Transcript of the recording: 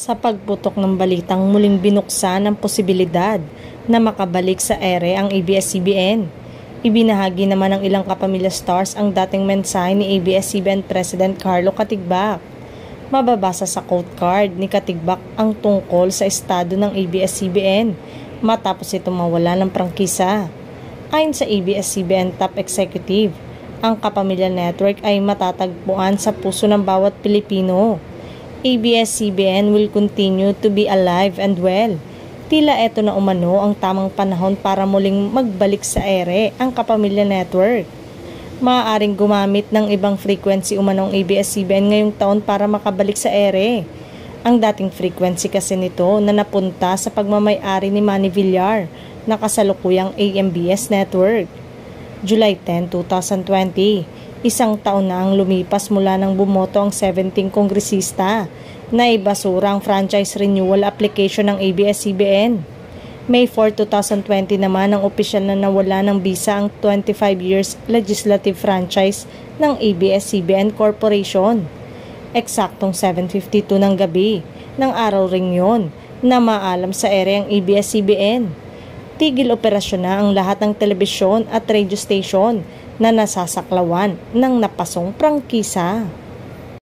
Sa pagputok ng balitang muling binuksan ang posibilidad na makabalik sa ere ang ABS-CBN. Ibinahagi naman ng ilang kapamilya stars ang dating mensahe ni ABS-CBN President Carlo Katigbak. Mababasa sa quote card ni Katigbak ang tungkol sa estado ng ABS-CBN matapos ito mawala ng prangkisa. Ayon sa ABS-CBN top executive, ang Kapamilya Network ay matatagpuan sa puso ng bawat Pilipino. ABS-CBN will continue to be alive and well. Tila eto na umano ang tamang panahon para muling magbalik sa ere ang Kapamilya Network. Maaaring gumamit ng ibang frequency umanong ABS-CBN ngayong taon para makabalik sa ere. Ang dating frequency kasi nito na napunta sa pagmamay-ari ni Manny Villar na kasalukuyang AMBS Network. July 10, 2020, isang taon na ang lumipas mula nang bumoto ang 17 kongresista na ibasura ang franchise renewal application ng ABS-CBN. May 4, 2020 naman ang opisyal na nawala ng bisa ang 25 years legislative franchise ng ABS-CBN Corporation. Eksaktong 7:52 ng gabi ng araw ring yon na maalam sa ere ang ABS-CBN. Tigil operasyon na ang lahat ng telebisyon at radio station na nasasaklawan ng napasong prangkisa.